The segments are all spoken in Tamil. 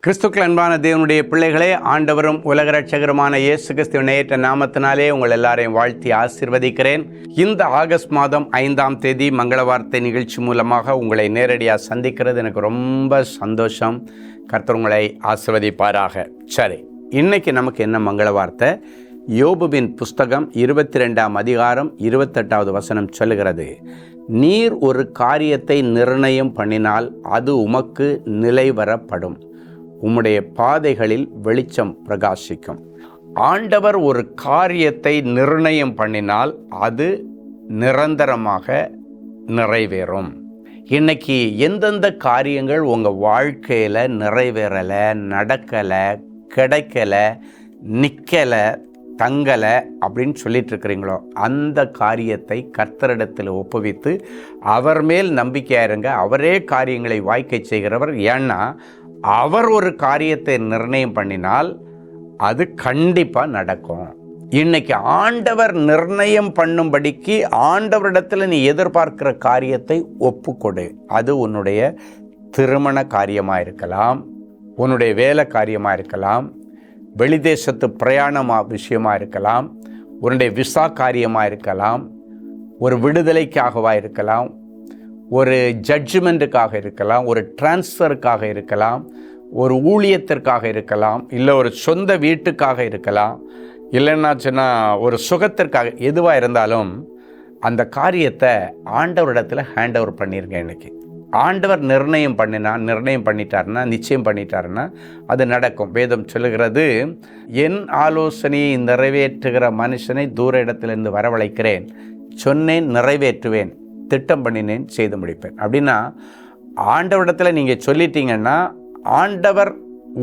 கிறிஸ்துக்கள் அன்பான தேவனுடைய பிள்ளைகளே, ஆண்டவரும் உலக ரட்சகருமான இயேசு கிறிஸ்துவின் நேற்ற நாமத்தினாலே உங்கள் எல்லாரையும் வாழ்த்தி ஆசீர்வதிக்கிறேன். இந்த ஆகஸ்ட் மாதம் 5ஆம் தேதி மங்கள வார்த்தை நிகழ்ச்சி மூலமாக உங்களை நேரடியாக சந்திக்கிறது எனக்கு ரொம்ப சந்தோஷம். கர்த்தர் உங்களை ஆசீர்வதிப்பாராக. சரி, இன்னைக்கு நமக்கு என்ன மங்கள வார்த்தை? யோபுவின் புஸ்தகம் 22ஆம் அதிகாரம் 28வது வசனம் சொல்லுகிறது, நீர் ஒரு காரியத்தை நிர்ணயம் பண்ணினால் அது உமக்கு நிலைவரப்படும், உம்முடைய பாதைகளில் வெளிச்சம் பிரகாசிக்கும். ஆண்டவர் ஒரு காரியத்தை நிர்ணயம் பண்ணினால் அது நிரந்தரமாக நிறைவேறும். இன்னைக்கு எந்தெந்த காரியங்கள் உங்கள் வாழ்க்கையில் நிறைவேறலை, நடக்கலை, கிடைக்கலை, நிற்கலை, தங்கலை அப்படின்னு சொல்லிட்டு இருக்கிறீங்களோ, அந்த காரியத்தை கர்த்தரிடத்தில் ஒப்புவித்து அவர் மேல் நம்பிக்கையாக இருங்க. அவரே காரியங்களை வாய்க்கை செய்கிறவர். ஏன்னா அவர் ஒரு காரியத்தை நிர்ணயம் பண்ணினால் அது கண்டிப்பாக நடக்கும். இன்னைக்கு ஆண்டவர் நிர்ணயம் பண்ணும்படிக்கு ஆண்டவரிடத்தில் நீ எதிர்பார்க்கிற காரியத்தை ஒப்புக்கொடு. அது உன்னுடைய திருமண காரியமாக இருக்கலாம், உன்னுடைய வேலை காரியமாக இருக்கலாம், வெளிதேசத்து பிரயாணமாக விஷயமாக இருக்கலாம், உன்னுடைய விசா காரியமாக இருக்கலாம், ஒரு விடுதலைக்காகவாக இருக்கலாம், ஒரு ஜட்ஜ்மெண்ட்டுக்காக இருக்கலாம், ஒரு டிரான்ஸ்ஃபருக்காக இருக்கலாம், ஒரு ஊழியத்திற்காக இருக்கலாம், இல்லை ஒரு சொந்த வீட்டுக்காக இருக்கலாம், இல்லைன்னாச்சுன்னா ஒரு சுகத்திற்காக, எதுவாக இருந்தாலும் அந்த காரியத்தை ஆண்டவரிடத்தில் ஹேண்ட் ஓவர் பண்ணிருங்க. இன்னைக்கு ஆண்டவர் நிர்ணயம் பண்ணிட்டாருன்னா, நிச்சயம் பண்ணிட்டாருன்னா அது நடக்கும். வேதம் சொல்லுகிறது, என் ஆலோசனையை நிறைவேற்றுகிற மனுஷனை தூர இடத்திலிருந்து வரவழைக்கிறேன், சொன்னேன் நிறைவேற்றுவேன், திட்டம் பண்ணினேன் செய்து முடிப்பேன். அப்படின்னா ஆண்டவரிடத்தில் நீங்கள் சொல்லிட்டீங்கன்னா ஆண்டவர்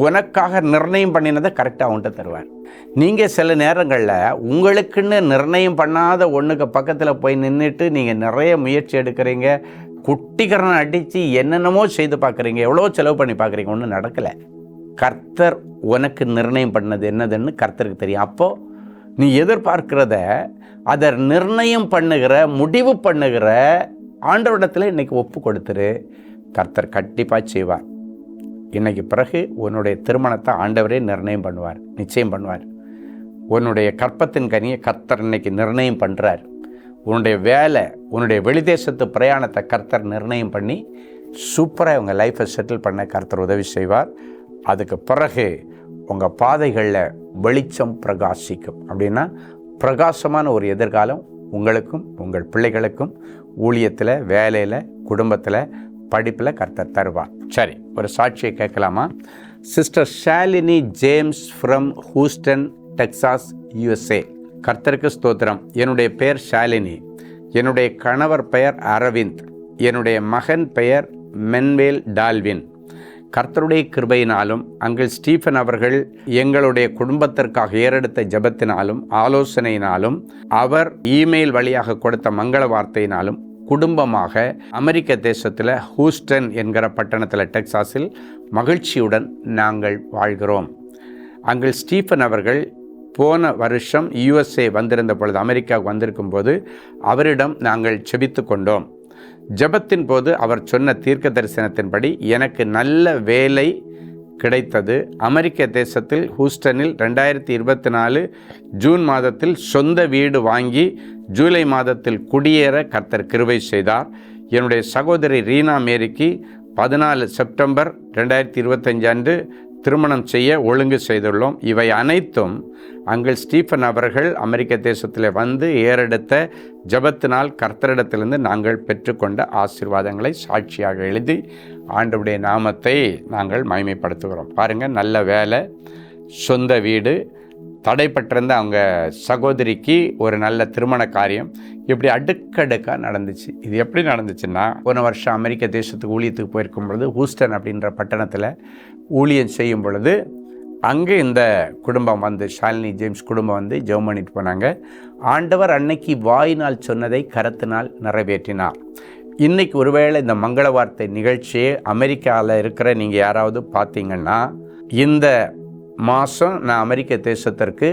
உனக்காக நிர்ணயம் பண்ணினதை கரெக்டாக அவன்கிட்ட தருவார். நீங்கள் சில நேரங்களில் உங்களுக்குன்னு நிர்ணயம் பண்ணாத ஒன்றுக்கு பக்கத்தில் போய் நின்றுட்டு நீங்கள் நிறைய முயற்சி எடுக்கிறீங்க, குட்டிகரனை அடித்து என்னென்னமோ செய்து பார்க்குறீங்க, எவ்வளோ செலவு பண்ணி பார்க்குறீங்க, ஒன்றும் நடக்கலை. கர்த்தர் உனக்கு நிர்ணயம் பண்ணது என்னதுன்னு கர்த்தருக்கு தெரியும். அப்போது நீ எதிர்பார்க்கிறத அதை நிர்ணயம் பண்ணுகிற, முடிவு பண்ணுகிற ஆண்டவரிடத்தில் இன்றைக்கி ஒப்பு கொடுத்துரு. கர்த்தர் கண்டிப்பாக செய்வார். இன்றைக்கு பிறகு உன்னுடைய திருமணத்தை ஆண்டவரே நிர்ணயம் பண்ணுவார், நிச்சயம் பண்ணுவார். உன்னுடைய கற்பத்தின் கனியை கர்த்தர் இன்னைக்கு நிர்ணயம் பண்ணுறார். உன்னுடைய வேலை, உன்னுடைய வெளிதேசத்து பிரயாணத்தை கர்த்தர் நிர்ணயம் பண்ணி சூப்பராக உங்கள் லைஃப்பை செட்டில் பண்ண கர்த்தர் உதவி செய்வார். அதுக்கு பிறகு உங்கள் பாதைகளில் வெளிச்சம் பிரகாசிக்கும். அப்படின்னா பிரகாசமான ஒரு எதிர்காலம் உங்களுக்கும் உங்கள் பிள்ளைகளுக்கும் ஊழியத்தில், வேலையில், குடும்பத்தில், படிப்பில் கர்த்தர் தருவார். சரி, ஒரு சாட்சியை கேட்கலாமா? Sister Shalini James from Houston, Texas, USA. கர்த்தருக்கு ஸ்தோத்திரம். என்னுடைய பெயர் ஷாலினி, என்னுடைய கணவர் பெயர் அரவிந்த், என்னுடைய மகன் பெயர் மென்வேல் டால்வின். கர்த்தருடைய கிருபையினாலும் அங்கிள் ஸ்டீஃபன் அவர்கள் எங்களுடைய குடும்பத்திற்காக ஏறெடுத்த ஜெபத்தினாலும் ஆலோசனையினாலும் அவர் இமெயில் வழியாக கொடுத்த மங்கள வார்த்தையினாலும் குடும்பமாக அமெரிக்க தேசத்தில் ஹூஸ்டன் என்கிற பட்டணத்தில், டெக்சாஸில் மகிழ்ச்சியுடன் நாங்கள் வாழ்கிறோம். அங்கிள் ஸ்டீஃபன் அவர்கள் போன வருஷம் USA வந்திருந்த பொழுது, அமெரிக்காவுக்கு வந்திருக்கும் போது அவரிடம் நாங்கள் செபித்து கொண்டோம். ஜெபத்தின் போது அவர் சொன்ன தீர்க்க தரிசனத்தின்படி எனக்கு நல்ல வேலை கிடைத்தது. அமெரிக்க தேசத்தில் ஹூஸ்டனில் 2024 ஜூன் மாதத்தில் சொந்த வீடு வாங்கி ஜூலை மாதத்தில் குடியேற கர்த்தர் கிருபை செய்தார். என்னுடைய சகோதரி ரீனா மேரிக்கு 14 செப்டம்பர் 2025 அன்று திருமணம் செய்ய ஒழுங்கு செய்துள்ளோம். இவை அனைத்தும் அங்கிள் ஸ்டீஃபன் அவர்கள் அமெரிக்க தேசத்தில் வந்து ஏறெடுத்த ஜெபத்தினால் கர்த்தரிடத்திலிருந்து நாங்கள் பெற்றுக்கொண்ட ஆசீர்வாதங்களை சாட்சியாக எழுதி ஆண்டவருடைய நாமத்தை நாங்கள் மகிமைப்படுத்துகிறோம். பாருங்கள், நல்ல வேலை, சொந்த வீடு, தடைப்பட்டிருந்த அவங்க சகோதரிக்கு ஒரு நல்ல திருமண காரியம், இப்படி அடுக்கடுக்காக நடந்துச்சு. இது எப்படி நடந்துச்சுன்னா, போன வருஷம் அமெரிக்க தேசத்துக்கு ஊழியத்துக்கு போயிருக்கும் பொழுது ஹூஸ்டன் அப்படின்ற பட்டணத்தில் ஊழியம் செய்யும் பொழுது அங்கே இந்த குடும்பம் வந்து, ஷாலினி ஜேம்ஸ் குடும்பம் வந்து ஜெபம் பண்ணிட்டு போனாங்க. ஆண்டவர் அன்னைக்கு வாயினால் சொன்னதை கரத்தினால் நிறைவேற்றினார். இன்றைக்கி ஒருவேளை இந்த மங்கள வார்த்தை நிகழ்ச்சியை அமெரிக்காவில் இருக்கிற நீங்கள் யாராவது பார்த்தீங்கன்னா, இந்த மாதம் நான் அமெரிக்க தேசத்திற்கு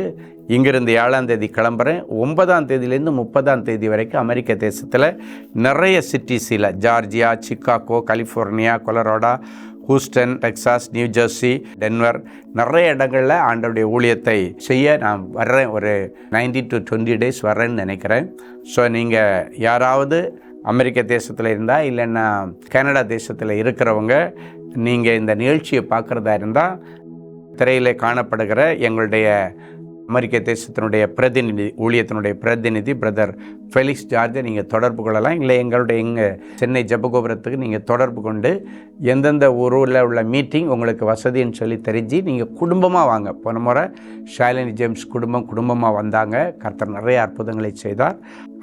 இங்கிருந்து 7ஆம் தேதி கிளம்புறேன். 9ஆம் தேதியிலேருந்து 30ஆம் தேதி வரைக்கும் அமெரிக்க தேசத்தில் நிறைய சிட்டிஸில், Georgia, Chicago, California, Colorado, Houston, Texas, New Jersey, Denver, நிறைய இடங்களில் ஆண்டவருடைய ஊழியத்தை செய்ய நான் வர்றேன். ஒரு 19 to 20 days வர்றேன்னு நினைக்கிறேன். ஸோ நீங்கள் யாராவது அமெரிக்க தேசத்தில் இருந்தால், இல்லைன்னா கனடா தேசத்தில் இருக்கிறவங்க நீங்கள் இந்த நிகழ்ச்சியை பார்க்குறதா இருந்தால், திரையில் காணப்படுகிற எங்களுடைய அமெரிக்க தேசத்தினுடைய பிரதிநிதி, ஊழியத்தினுடைய பிரதிநிதி பிரதர் ஃபெலிக்ஸ் ஜார்ஜை நீங்கள் தொடர்பு கொள்ளலாம். இல்லை எங்களுடைய சென்னை ஜெபகோபுரத்துக்கு நீங்கள் தொடர்பு கொண்டு எந்தெந்த ஊரில் உள்ள மீட்டிங் உங்களுக்கு வசதின்னு சொல்லி தெரிஞ்சு நீங்கள் குடும்பமாக வாங்க. போன முறை ஷாலினி ஜேம்ஸ் குடும்பமாக வந்தாங்க. கர்த்தர் நிறைய அற்புதங்களை செய்தார்.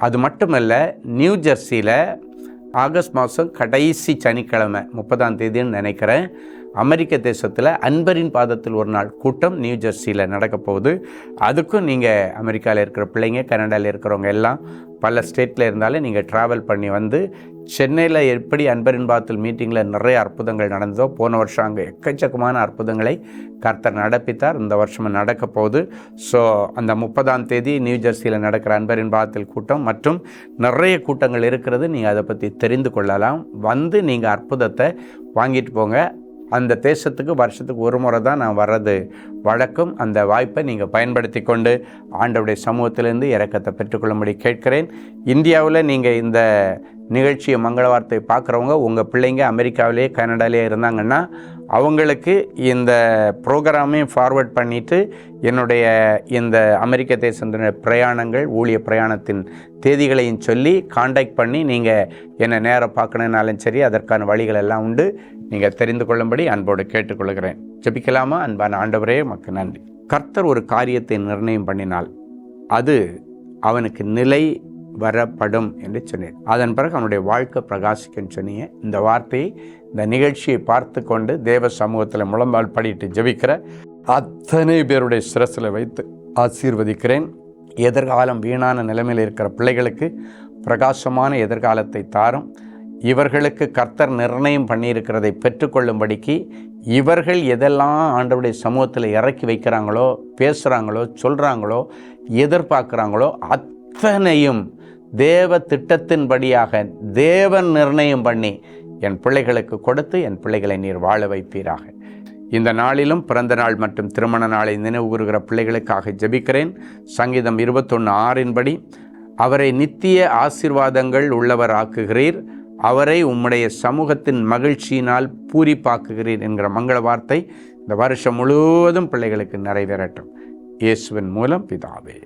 அது மட்டுமல்ல, நியூ ஜெர்சியில் ஆகஸ்ட் மாதம் கடைசி சனிக்கிழமை 30ஆம் தேதின்னு நினைக்கிறேன், அமெரிக்க தேசத்தில் அன்பரின் பாதத்தில் ஒரு நாள் கூட்டம் நியூ ஜெர்சியில் நடக்க போகுது. அதுக்கும் நீங்கள் அமெரிக்காவில் இருக்கிற பிள்ளைங்க, கனடாவில் இருக்கிறவங்க எல்லாம் பல ஸ்டேட்டில் இருந்தாலே நீங்கள் ட்ராவல் பண்ணி வந்து, சென்னையில் எப்படி அன்பரின் பாதத்தில் மீட்டிங்கில் நிறைய அற்புதங்கள் நடந்ததோ, போன வருஷம் அங்கே எக்கச்சக்கமான அற்புதங்களை கர்த்தர் நடப்பித்தார். இந்த வருஷமும் நடக்க போகுது. ஸோ அந்த 30ஆம் தேதி நியூ ஜெர்சியில் நடக்கிற அன்பரின் பாதத்தில் கூட்டம் மற்றும் நிறைய கூட்டங்கள் இருக்கிறது. நீங்கள் அதை பற்றி தெரிந்து கொள்ளலாம். வந்து நீங்கள் அற்புதத்தை வாங்கிட்டு போங்க. அந்த தேசத்துக்கு வருஷத்துக்கு ஒரு முறை தான் நான் வர்றது வழக்கம். அந்த வாய்ப்பை நீங்கள் பயன்படுத்தி கொண்டு ஆண்டவருடைய சமூகத்திலிருந்து இரக்கத்தை பெற்றுக்கொள்ளும்படி கேட்கிறேன். இந்தியாவில் நீங்கள் இந்த நிகழ்ச்சியை மங்கள வார்த்தை பார்க்குறவங்க உங்கள் பிள்ளைங்க அமெரிக்காவிலே கனடாலே இருந்தாங்கன்னா அவங்களுக்கு இந்த ப்ரோக்ராமையும் ஃபார்வர்ட் பண்ணிவிட்டு என்னுடைய இந்த அமெரிக்க தேசத்தினுடைய பிரயாணங்கள், ஊழிய பிரயாணத்தின் தேதிகளையும் சொல்லி காண்டாக்ட் பண்ணி நீங்கள் என்னை நேரம் பார்க்கணுன்னாலும் சரி, அதற்கான வழிகள் எல்லாம் உண்டு. நீங்கள் தெரிந்து கொள்ளும்படி அன்போடு கேட்டுக்கொள்கிறேன். ஜெபிக்கலாமா? அன்பான ஆண்டவரே, உமக்கு நன்றி. கர்த்தர் ஒரு காரியத்தை நிர்ணயம் பண்ணினால் அது அவனுக்கு நிலை வரப்படும் என்று சொன்னேன். அதன் பிறகு அவனுடைய வாழ்க்கை பிரகாசிக்குன்னு சொன்னீங்க. இந்த வார்த்தையை, இந்த நிகழ்ச்சியை பார்த்து கொண்டு தேவ சமூகத்தில் முழம்பால் படிட்டு ஜெபிக்கிற அத்தனை பேருடைய சிரசில் வைத்து ஆசீர்வதிக்கிறேன். எதிர்காலம் வீணான நிலைமையில் இருக்கிற பிள்ளைகளுக்கு பிரகாசமான எதிர்காலத்தை தாரும். இவர்களுக்கு கர்த்தர் நிர்ணயம் பண்ணியிருக்கிறதை பெற்றுக்கொள்ளும்படிக்கு இவர்கள் எதெல்லாம் ஆண்டவருடைய சமூகத்தில் இறக்கி வைக்கிறாங்களோ, பேசுகிறாங்களோ, சொல்கிறாங்களோ, எதிர்பார்க்குறாங்களோ அத்தனையும் தேவ திட்டத்தின்படியாக தேவன் நிர்ணயம் பண்ணி என் பிள்ளைகளுக்கு கொடுத்து என் பிள்ளைகளை நீர் வாழ வைப்பீராக. இந்த நாளிலும் பிறந்த நாள் மற்றும் திருமண நாளை நினைவு கூறுகிற பிள்ளைகளுக்காக ஜெபிக்கிறேன். சங்கீதம் 21:6 அவரை நித்திய ஆசீர்வாதங்கள் உள்ளவர் ஆக்குகிறீர், அவரை உம்முடைய சமூகத்தின் மகிழ்ச்சியினால் பூரிப்பாக்குகிறீர் என்கிற மங்கள வார்த்தை இந்த வருஷம் முழுவதும் பிள்ளைகளுக்கு நிறைவேறட்டும். இயேசுவின் மூலம் பிதாவே,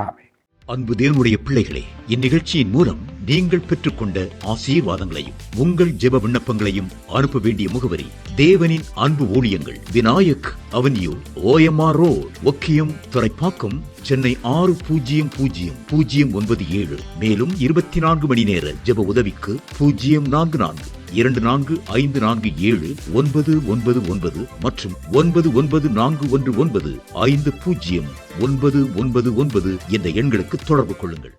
ஆமென். அன்பு தேவனுடைய பிள்ளைகளே, இந்நிகழ்ச்சியின் மூலம் நீங்கள் பெற்றுக்கொண்ட ஆசீர்வாதங்களையும் உங்கள் ஜெப விண்ணப்பங்களையும் அனுப்ப வேண்டிய முகவரி: தேவனின் அன்பு ஊழியங்கள், Vinayak avenue, OMR road, Okkiyam, Thoraipakkam, Chennai 600097. மேலும் 24 மணி நேர ஜெப உதவிக்கு 044-24547-999 மற்றும் 9941150999 என்ற எண்களுக்கு தொடர்பு கொள்ளுங்கள்.